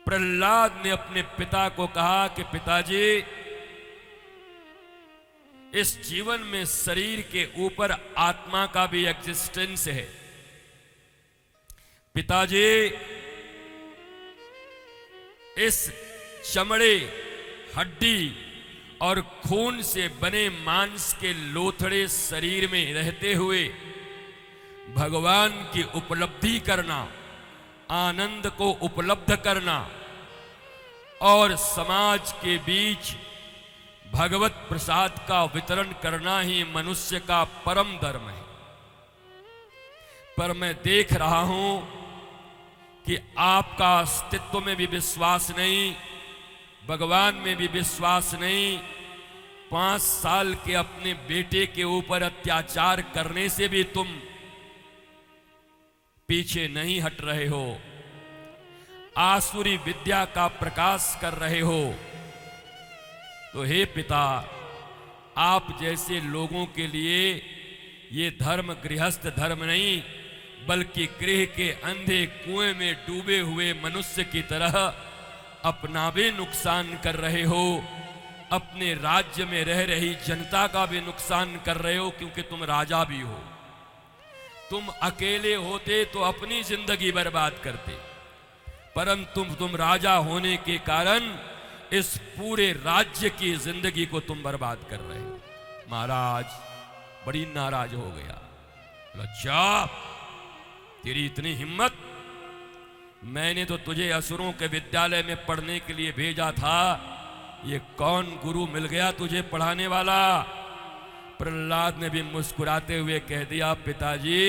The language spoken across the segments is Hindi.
प्रहलाद ने अपने पिता को कहा कि पिताजी, इस जीवन में शरीर के ऊपर आत्मा का भी एग्जिस्टेंस है। पिताजी, इस चमड़े, हड्डी और खून से बने मांस के लोथड़े शरीर में रहते हुए भगवान की उपलब्धि करना, आनंद को उपलब्ध करना और समाज के बीच भगवत प्रसाद का वितरण करना ही मनुष्य का परम धर्म है। पर मैं देख रहा हूं कि आपका अस्तित्व में भी विश्वास नहीं, भगवान में भी विश्वास नहीं। 5 साल के अपने बेटे के ऊपर अत्याचार करने से भी तुम पीछे नहीं हट रहे हो, आसुरी विद्या का प्रकाश कर रहे हो। तो हे पिता, आप जैसे लोगों के लिए ये धर्म गृहस्थ धर्म नहीं, बल्कि गृह के अंधे कुएं में डूबे हुए मनुष्य की तरह अपना भी नुकसान कर रहे हो, अपने राज्य में रह रही जनता का भी नुकसान कर रहे हो, क्योंकि तुम राजा भी हो। तुम अकेले होते तो अपनी जिंदगी बर्बाद करते, परंतु तुम राजा होने के कारण इस पूरे राज्य की जिंदगी को तुम बर्बाद कर रहे हो। महाराज बड़ी नाराज हो गया। अच्छा, तेरी इतनी हिम्मत? मैंने तो तुझे असुरों के विद्यालय में पढ़ने के लिए भेजा था, ये कौन गुरु मिल गया तुझे पढ़ाने वाला? प्रहलाद ने भी मुस्कुराते हुए कह दिया, पिताजी,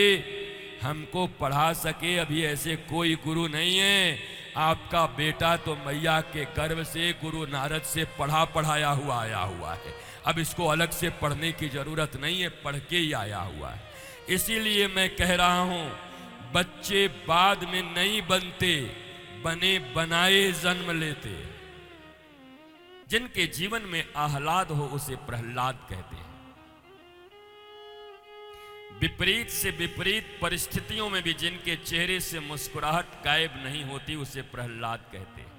हमको पढ़ा सके अभी ऐसे कोई गुरु नहीं है। आपका बेटा तो मैया के गर्भ से गुरु नारद से पढ़ाया हुआ आया हुआ है। अब इसको अलग से पढ़ने की जरूरत नहीं है, पढ़ के ही आया हुआ है। इसीलिए मैं कह रहा हूं, बच्चे बाद में नहीं बनते, बने बनाए जन्म लेते। जिनके जीवन में आह्लाद हो उसे प्रहलाद कहते हैं। विपरीत से विपरीत परिस्थितियों में भी जिनके चेहरे से मुस्कुराहट गायब नहीं होती उसे प्रहलाद कहते हैं।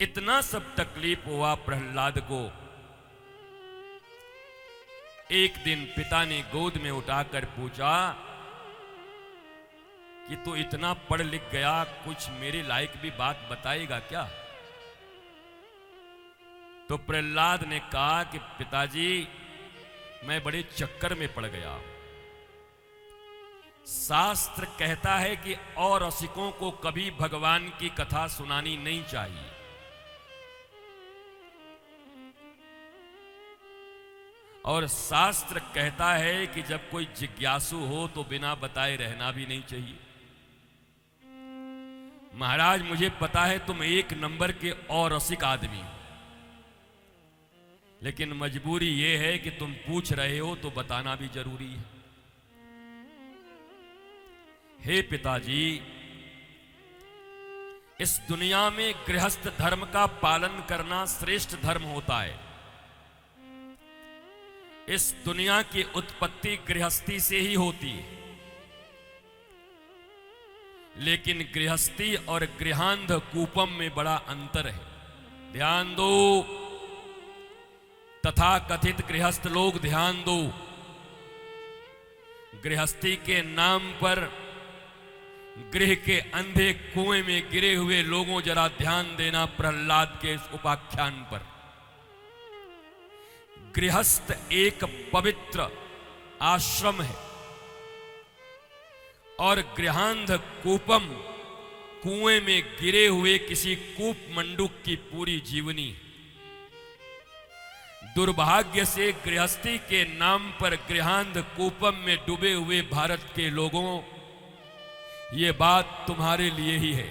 इतना सब तकलीफ हुआ प्रहलाद को। एक दिन पिता ने गोद में उठाकर पूछा कि तू इतना पढ़ लिख गया, कुछ मेरे लायक भी बात बताएगा क्या? तो प्रहलाद ने कहा कि पिताजी, मैं बड़े चक्कर में पड़ गया। शास्त्र कहता है कि और रसिकों को कभी भगवान की कथा सुनानी नहीं चाहिए। और शास्त्र कहता है कि जब कोई जिज्ञासु हो तो बिना बताए रहना भी नहीं चाहिए। महाराज, मुझे पता है तुम 1 नंबर के और रसिक आदमी हो, लेकिन मजबूरी यह है कि तुम पूछ रहे हो तो बताना भी जरूरी है। हे पिताजी, इस दुनिया में गृहस्थ धर्म का पालन करना श्रेष्ठ धर्म होता है। इस दुनिया की उत्पत्ति गृहस्थी से ही होती है, लेकिन गृहस्थी और गृहांध कूपम में बड़ा अंतर है। ध्यान दो, तथा कथित गृहस्थ लोग ध्यान दो। गृहस्थी के नाम पर गृह के अंधे कुएं में गिरे हुए लोगों, जरा ध्यान देना प्रहलाद के इस उपाख्यान पर। गृहस्थ एक पवित्र आश्रम है और गृहांध कूपम कुएं में गिरे हुए किसी कूप मंडूक की पूरी जीवनी। दुर्भाग्य से गृहस्थी के नाम पर गृहांध कूपम में डूबे हुए भारत के लोगों, ये बात तुम्हारे लिए ही है।